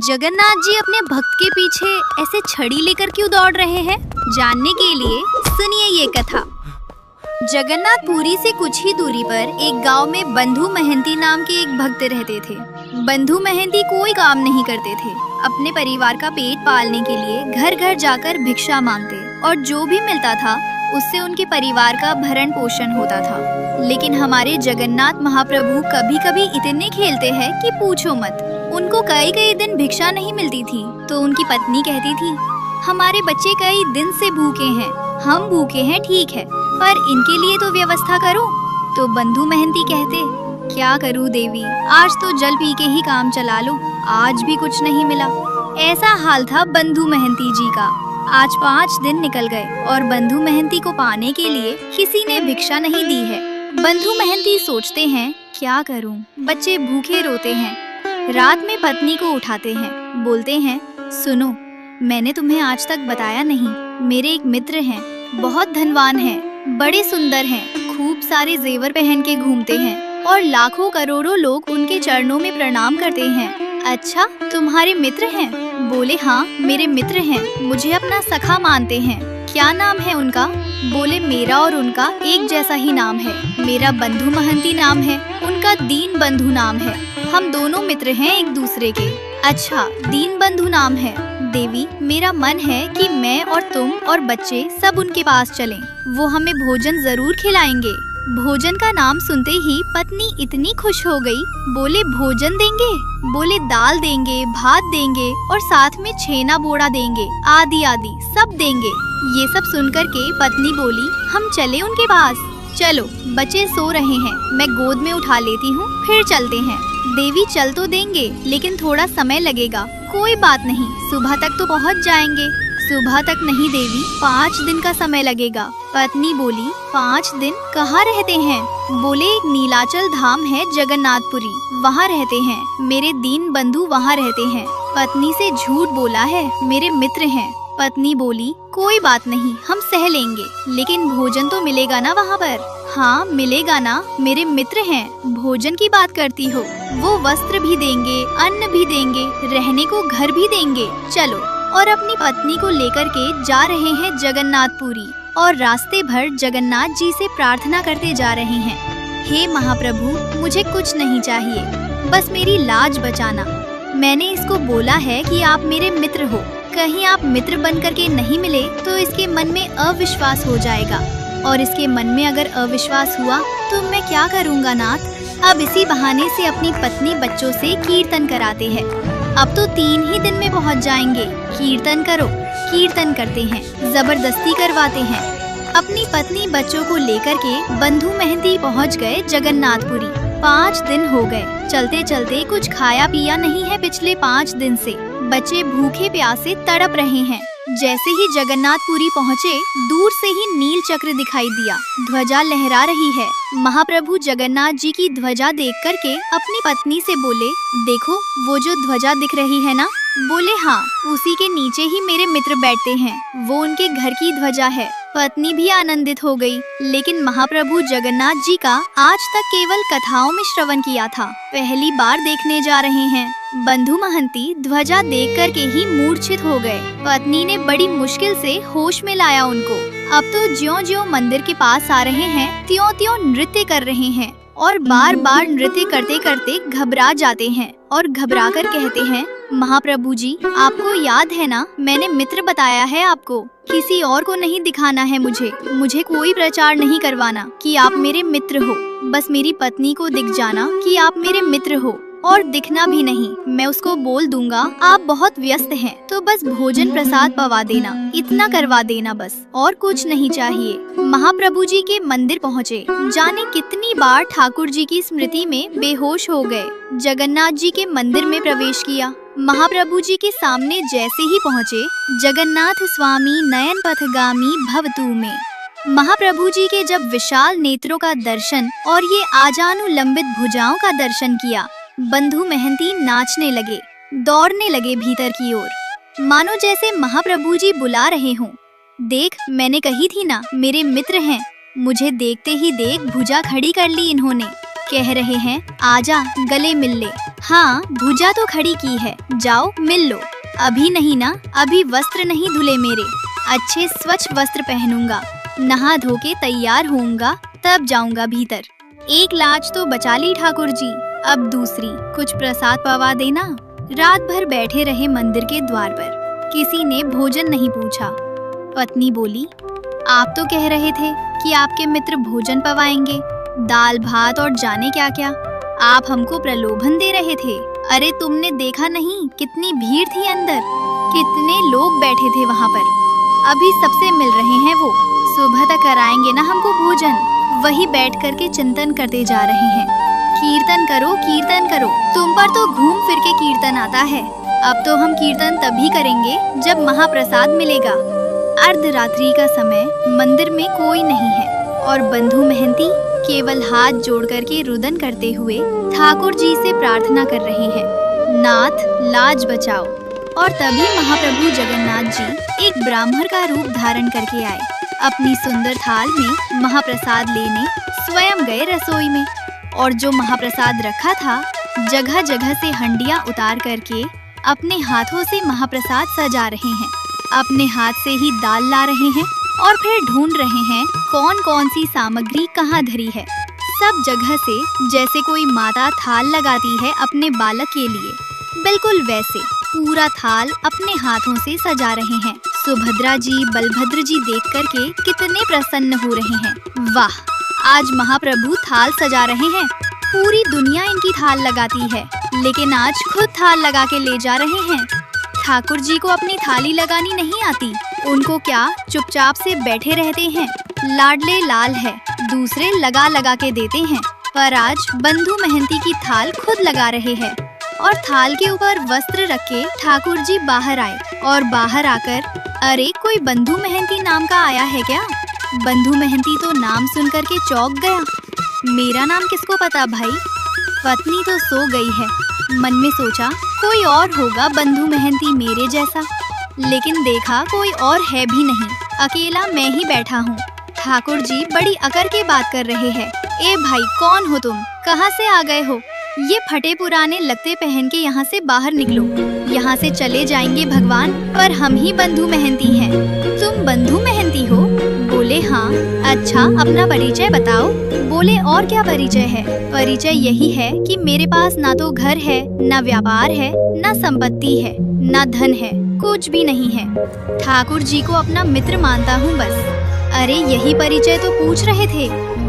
जगन्नाथ जी अपने भक्त के पीछे ऐसे छड़ी लेकर क्यों दौड़ रहे हैं? जानने के लिए सुनिए ये कथा। जगन्नाथपुरी से कुछ ही दूरी पर एक गांव में बंधु महंती नाम के एक भक्त रहते थे। बंधु महंती कोई काम नहीं करते थे। अपने परिवार का पेट पालने के लिए घर घर जाकर भिक्षा मांगते और जो भी मिलता था उससे उनके परिवार का भरण पोषण होता था। लेकिन हमारे जगन्नाथ महाप्रभु कभी कभी इतने खेलते हैं कि पूछो मत। उनको कई दिन भिक्षा नहीं मिलती थी तो उनकी पत्नी कहती थी, हमारे बच्चे कई दिन से भूखे हैं, हम भूखे हैं ठीक है, पर इनके लिए तो व्यवस्था करो। तो बंधु महंती कहते, क्या करूं देवी, आज तो जल पी के ही काम चला लो, आज भी कुछ नहीं मिला। ऐसा हाल था बंधु महंती जी का। आज 5 दिन निकल गए और बंधु महंती को पाने के लिए किसी ने भिक्षा नहीं दी है। बंधु महंती सोचते हैं, क्या करूं, बच्चे भूखे रोते हैं। रात में पत्नी को उठाते हैं, बोलते हैं, सुनो, मैंने तुम्हें आज तक बताया नहीं, मेरे एक मित्र हैं, बहुत धनवान हैं, बड़े सुंदर हैं, खूब सारे जेवर पहन के घूमते हैं और लाखों करोड़ों लोग उनके चरणों में प्रणाम करते हैं। अच्छा, तुम्हारे मित्र हैं? बोले हाँ, मेरे मित्र हैं, मुझे अपना सखा मानते हैं। क्या नाम है उनका? बोले मेरा और उनका एक जैसा ही नाम है, मेरा बंधु महंती नाम है, उनका दीन बंधु नाम है, हम दोनों मित्र हैं एक दूसरे के। अच्छा, दीन बंधु नाम है। देवी, मेरा मन है कि मैं और तुम और बच्चे सब उनके पास चलें, वो हमें भोजन जरूर खिलाएंगे। भोजन का नाम सुनते ही पत्नी इतनी खुश हो गई, बोले भोजन देंगे? बोले दाल देंगे, भात देंगे और साथ में छेना बोड़ा देंगे, आदि आदि सब देंगे। ये सब सुनकर के पत्नी बोली, हम चले उनके पास? चलो, बच्चे सो रहे हैं, मैं गोद में उठा लेती हूँ, फिर चलते हैं। देवी, चल तो देंगे लेकिन थोड़ा समय लगेगा। कोई बात नहीं, सुबह तक तो पहुँच जाएंगे। सुबह तक नहीं देवी, 5 दिन का समय लगेगा। पत्नी बोली, 5 दिन कहाँ रहते हैं? बोले एक नीलाचल धाम है जगन्नाथपुरी, वहाँ रहते हैं, मेरे दीन बंधु वहाँ रहते हैं। पत्नी से झूठ बोला है, मेरे मित्र हैं। पत्नी बोली, कोई बात नहीं, हम सह लेंगे, लेकिन भोजन तो मिलेगा ना वहाँ पर? हाँ मिलेगा ना, मेरे मित्र हैं। भोजन की बात करती हो? वो वस्त्र भी देंगे, अन्न भी देंगे, रहने को घर भी देंगे। चलो। और अपनी पत्नी को लेकर के जा रहे हैं जगन्नाथपुरी और रास्ते भर जगन्नाथ जी से प्रार्थना करते जा रहे हैं, हे महाप्रभु, मुझे कुछ नहीं चाहिए, बस मेरी लाज बचाना। मैंने इसको बोला है कि आप मेरे मित्र हो, कहीं आप मित्र बन करके नहीं मिले तो इसके मन में अविश्वास हो जाएगा, और इसके मन में अगर अविश्वास हुआ तो मैं क्या करूँगा नाथ। अब इसी बहाने से अपनी पत्नी बच्चों से कीर्तन कराते हैं। अब तो 3 ही दिन में पहुंच जाएंगे, कीर्तन करो। कीर्तन करते हैं, जबरदस्ती करवाते हैं। अपनी पत्नी बच्चों को लेकर के बंधु महंती पहुंच गए जगन्नाथपुरी। 5 दिन हो गए, चलते चलते कुछ खाया पिया नहीं है पिछले 5 दिन से। बच्चे भूखे प्यासे तड़प रहे हैं। जैसे ही जगन्नाथपुरी पहुँचे, दूर से ही नील चक्र दिखाई दिया, ध्वजा लहरा रही है। महाप्रभु जगन्नाथ जी की ध्वजा देख करके अपनी पत्नी से बोले, देखो वो जो ध्वजा दिख रही है ना? बोले हाँ, उसी के नीचे ही मेरे मित्र बैठते हैं, वो उनके घर की ध्वजा है। पत्नी भी आनंदित हो गई, लेकिन महाप्रभु जगन्नाथ जी का आज तक केवल कथाओं में श्रवण किया था, पहली बार देखने जा रहे हैं। बंधु महंती ध्वजा देख कर के ही मूर्छित हो गए। पत्नी ने बड़ी मुश्किल से होश में लाया उनको। अब तो ज्यों-ज्यों मंदिर के पास आ रहे हैं, त्यों-त्यों नृत्य कर रहे हैं और बार बार नृत्य करते करते घबरा जाते हैं और घबरा कर कहते हैं, महाप्रभु जी, आपको याद है ना, मैंने मित्र बताया है आपको, किसी और को नहीं दिखाना है मुझे कोई प्रचार नहीं करवाना कि आप मेरे मित्र हो, बस मेरी पत्नी को दिख जाना कि आप मेरे मित्र हो, और दिखना भी नहीं, मैं उसको बोल दूंगा आप बहुत व्यस्त हैं, तो बस भोजन प्रसाद पवा देना, इतना करवा देना बस, और कुछ नहीं चाहिए। महाप्रभु जी के मंदिर पहुँचे, जाने कितनी बार ठाकुर जी की स्मृति में बेहोश हो गए। जगन्नाथ जी के मंदिर में प्रवेश किया। महाप्रभु जी के सामने जैसे ही पहुँचे, जगन्नाथ स्वामी नयन पथगामी भवतु में। महाप्रभु जी के जब विशाल नेत्रों का दर्शन और ये आजानुलंबित भुजाओं का दर्शन किया, बंधु महंती नाचने लगे, दौड़ने लगे भीतर की ओर, मानो जैसे महाप्रभु जी बुला रहे हों। देख, मैंने कही थी ना, मेरे मित्र हैं। मुझे देखते ही देख भुजा खड़ी कर ली इन्होंने। कह रहे हैं आजा गले मिल ले। हाँ भुजा तो खड़ी की है, जाओ मिल लो। अभी नहीं ना, अभी वस्त्र नहीं धुले मेरे, अच्छे स्वच्छ वस्त्र पहनूंगा, नहा धो के तैयार होऊंगा, तब जाऊंगा भीतर। एक लाज तो बचा ली ठाकुर जी, अब दूसरी कुछ प्रसाद पवा देना। रात भर बैठे रहे मंदिर के द्वार पर, किसी ने भोजन नहीं पूछा। पत्नी बोली, आप तो कह रहे थे कि आपके मित्र भोजन पवाएंगे, दाल भात और जाने क्या क्या। आप हमको प्रलोभन दे रहे थे। अरे तुमने देखा नहीं कितनी भीड़ थी अंदर, कितने लोग बैठे थे वहाँ पर। अभी सबसे मिल रहे हैं वो, सुबह तक कराएंगे ना हमको भोजन। वही बैठ कर के चिंतन करते जा रहे हैं। कीर्तन करो कीर्तन करो, तुम पर तो घूम फिर के कीर्तन आता है। अब तो हम कीर्तन तभी करेंगे जब महाप्रसाद मिलेगा। अर्धरात्रि का समय, मंदिर में कोई नहीं है और बंधु महंती केवल हाथ जोड़ कर के रुदन करते हुए ठाकुर जी से प्रार्थना कर रहे हैं, नाथ लाज बचाओ। और तभी महाप्रभु जगन्नाथ जी एक ब्राह्मण का रूप धारण करके आए। अपनी सुंदर थाल में महाप्रसाद लेने स्वयं गए रसोई में, और जो महाप्रसाद रखा था जगह जगह से हंडियां उतार करके अपने हाथों से महाप्रसाद सजा रहे हैं। अपने हाथ से ही दाल ला रहे हैं और फिर ढूंढ रहे हैं कौन कौन सी सामग्री कहाँ धरी है। सब जगह से जैसे कोई माता थाल लगाती है अपने बालक के लिए, बिल्कुल वैसे पूरा थाल अपने हाथों से सजा रहे हैं। सुभद्रा जी बलभद्र जी देख करके कितने प्रसन्न हो रहे हैं। वाह, आज महाप्रभु थाल सजा रहे हैं। पूरी दुनिया इनकी थाल लगाती है, लेकिन आज खुद थाल लगा के ले जा रहे हैं। ठाकुर जी को अपनी थाली लगानी नहीं आती, उनको क्या चुपचाप से बैठे रहते हैं। लाडले लाल है, दूसरे लगा लगा के देते हैं, पर आज बंधु महंती की थाल खुद लगा रहे हैं। और थाल के ऊपर वस्त्र रख के ठाकुर जी बाहर आए और बाहर आकर, अरे कोई बंधु महंती नाम का आया है क्या? बंधु महंती तो नाम सुन कर के चौंक गया। मेरा नाम किसको पता भाई? पत्नी तो सो गई है। मन में सोचा कोई और होगा बंधु महंती मेरे जैसा, लेकिन देखा कोई और है भी नहीं, अकेला मैं ही बैठा हूँ। ठाकुर जी बड़ी अकड़ के बात कर रहे हैं। ए भाई, कौन हो तुम? कहाँ से आ गए हो? ये फटे पुराने लगते पहन के यहाँ से बाहर निकलो। यहाँ से चले जाएंगे भगवान, पर हम ही बंधु महंती हैं। तुम बंधु महंती हो? बोले हाँ। अच्छा, अपना परिचय बताओ। बोले और क्या परिचय है? परिचय यही है कि मेरे पास ना तो घर है, ना व्यापार है, ना संपत्ति है, ना धन है, कुछ भी नहीं है। ठाकुर जी को अपना मित्र मानता हूँ बस। अरे यही परिचय तो पूछ रहे थे।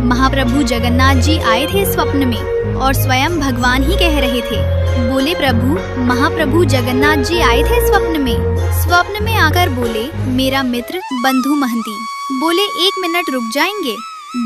महाप्रभु जगन्नाथ जी आए थे स्वप्न में और स्वयं भगवान ही कह रहे थे। बोले प्रभु, महाप्रभु जगन्नाथ जी आए थे स्वप्न में। स्वप्न में आकर बोले, मेरा मित्र बंधु महंती। बोले 1 मिनट रुक जाएंगे?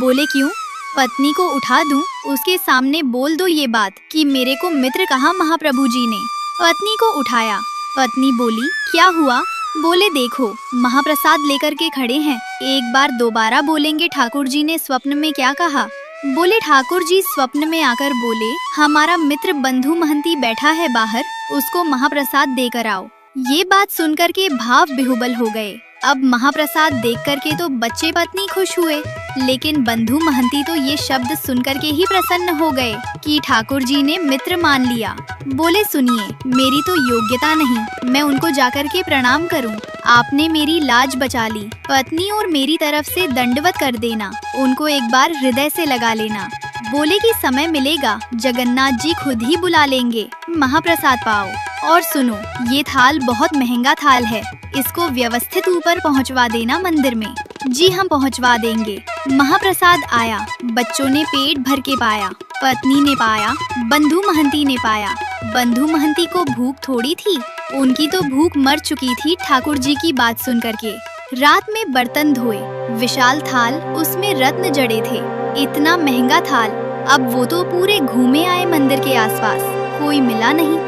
बोले क्यों? पत्नी को उठा दूं, उसके सामने बोल दो ये बात कि मेरे को मित्र कहा महाप्रभु जी ने। पत्नी को उठाया। पत्नी बोली, क्या हुआ? बोले देखो, महाप्रसाद लेकर के खड़े हैं, एक बार दोबारा बोलेंगे ठाकुर जी ने स्वप्न में क्या कहा? बोले ठाकुर जी स्वप्न में आकर बोले, हमारा मित्र बंधु महंती बैठा है बाहर, उसको महाप्रसाद देकर आओ। ये बात सुनकर के भाव विहुबल हो गए। अब महाप्रसाद देख करके तो बच्चे पत्नी खुश हुए, लेकिन बंधु महंती तो ये शब्द सुनकर के ही प्रसन्न हो गए कि ठाकुर जी ने मित्र मान लिया। बोले सुनिए, मेरी तो योग्यता नहीं, मैं उनको जाकर के प्रणाम करूं। आपने मेरी लाज बचा ली। पत्नी और मेरी तरफ से दंडवत कर देना, उनको एक बार हृदय से लगा लेना। बोले कि समय मिलेगा, जगन्नाथ जी खुद ही बुला लेंगे, महाप्रसाद पाओ। और सुनो, ये थाल बहुत महंगा थाल है, इसको व्यवस्थित ऊपर पहुंचवा देना मंदिर में। जी हम पहुंचवा देंगे। महाप्रसाद आया, बच्चों ने पेट भर के पाया, पत्नी ने पाया, बंधु महंती ने पाया। बंधु महंती को भूख थोड़ी थी, उनकी तो भूख मर चुकी थी ठाकुर जी की बात सुन करके। रात में बर्तन धोए, विशाल थाल, उसमें रत्न जड़े थे, इतना महंगा थाल। अब वो तो पूरे घूमे आए मंदिर के आसपास, कोई मिला नहीं।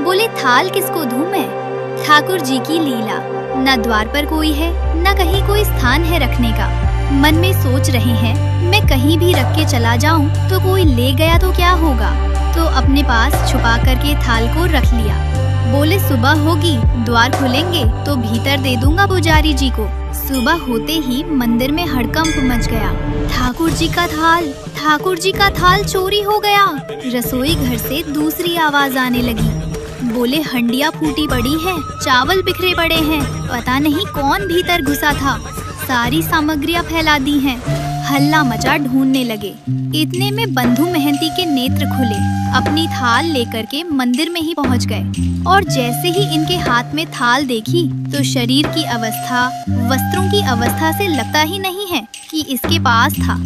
बोले थाल किसको दूं मैं? ठाकुर जी की लीला, न द्वार पर कोई है, न कहीं कोई स्थान है रखने का। मन में सोच रहे हैं, मैं कहीं भी रख के चला जाऊं तो कोई ले गया तो क्या होगा, तो अपने पास छुपा करके थाल को रख लिया। बोले सुबह होगी, द्वार खुलेंगे तो भीतर दे दूंगा पुजारी जी को। सुबह होते ही मंदिर में हड़कंप मच गया। ठाकुर जी का थाल चोरी हो गया। रसोई घर से दूसरी आवाज आने लगी। बोले हंडिया फूटी पड़ी है, चावल बिखरे पड़े हैं, पता नहीं कौन भीतर घुसा था, सारी सामग्रियां फैला दी हैं। हल्ला मचा, ढूंढने लगे। इतने में बंधु महंती के नेत्र खुले, अपनी थाल लेकर के मंदिर में ही पहुंच गए। और जैसे ही इनके हाथ में थाल देखी तो शरीर की अवस्था, वस्त्रों की अवस्था से लगता ही नहीं है कि इसके पास था।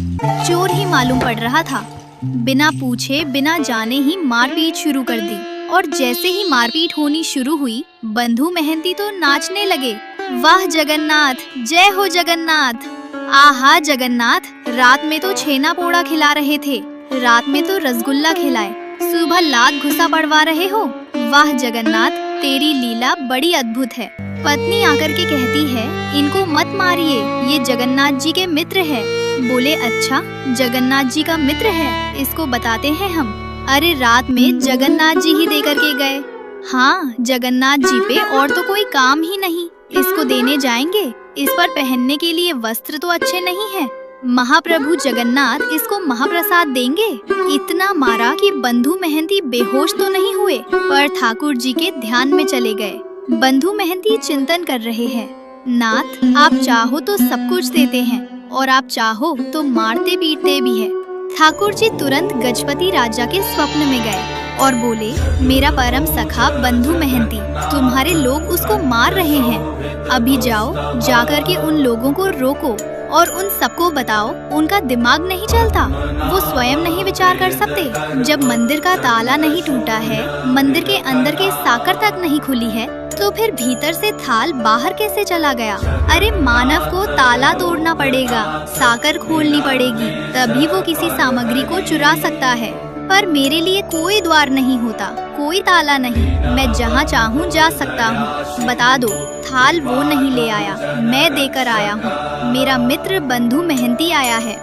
चोर ही मालूम पड़ रहा था। बिना पूछे बिना जाने ही मारपीट शुरू कर दी। और जैसे ही मारपीट होनी शुरू हुई, बंधु महंती तो नाचने लगे। वाह जगन्नाथ, जय हो जगन्नाथ, आहा जगन्नाथ, रात में तो छेना पोड़ा खिला रहे थे, रात में तो रसगुल्ला खिलाए, सुबह लात घुसा पड़वा रहे हो। वाह जगन्नाथ, तेरी लीला बड़ी अद्भुत है। पत्नी आकर के कहती है, इनको मत मारिए, ये जगन्नाथ जी के मित्र है। बोले अच्छा, जगन्नाथ जी का मित्र है, इसको बताते हैं हम। अरे रात में जगन्नाथ जी ही दे करके गए। हाँ, जगन्नाथ जी पे और तो कोई काम ही नहीं, इसको देने जाएंगे। इस पर पहनने के लिए वस्त्र तो अच्छे नहीं है। महाप्रभु जगन्नाथ इसको महाप्रसाद देंगे। इतना मारा कि बंधु महंती बेहोश तो नहीं हुए, पर ठाकुर जी के ध्यान में चले गए। बंधु महंती चिंतन कर रहे हैं, नाथ आप चाहो तो सब कुछ देते हैं और आप चाहो तो मारते पीटते भी है। ठाकुर जी तुरंत गजपति राजा के स्वप्न में गए और बोले, मेरा परम सखा बंधु महंती, तुम्हारे लोग उसको मार रहे हैं। अभी जाओ, जाकर के उन लोगों को रोको और उन सबको बताओ, उनका दिमाग नहीं चलता, वो स्वयं नहीं विचार कर सकते। जब मंदिर का ताला नहीं टूटा है, मंदिर के अंदर के साकर तक नहीं खुली है, तो फिर भीतर से थाल बाहर कैसे चला गया? अरे मानव को ताला तोड़ना पड़ेगा, साकर खोलनी पड़ेगी, तभी वो किसी सामग्री को चुरा सकता है। पर मेरे लिए कोई द्वार नहीं होता, कोई ताला नहीं, मैं जहाँ चाहूँ जा सकता हूँ। बता दो, थाल वो नहीं ले आया, मैं देकर आया हूँ। मेरा मित्र बंधु महंती आया है।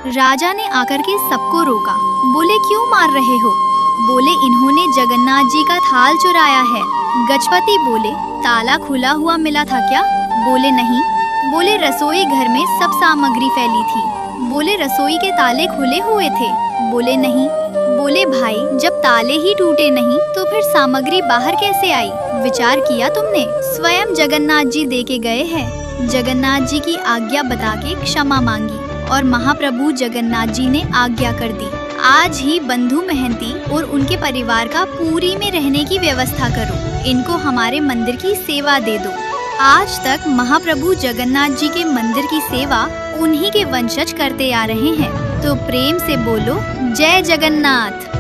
राजा ने आकर के सबको रोका। बोले क्यों मार रहे हो? बोले इन्होंने जगन्नाथ जी का थाल चुराया है। गजपति बोले, ताला खुला हुआ मिला था क्या? बोले नहीं। बोले रसोई घर में सब सामग्री फैली थी। बोले रसोई के ताले खुले हुए थे? बोले नहीं। बोले भाई, जब ताले ही टूटे नहीं तो फिर सामग्री बाहर कैसे आई? विचार किया तुमने? स्वयं जगन्नाथ जी दे के गए हैं। जगन्नाथ जी की आज्ञा बता के क्षमा मांगी और महाप्रभु जगन्नाथ जी ने आज्ञा कर दी, आज ही बंधु महंती और उनके परिवार का पुरी में रहने की व्यवस्था करो, इनको हमारे मंदिर की सेवा दे दो। आज तक महाप्रभु जगन्नाथ जी के मंदिर की सेवा उन्हीं के वंशज करते आ रहे हैं। तो प्रेम से बोलो, जय जगन्नाथ।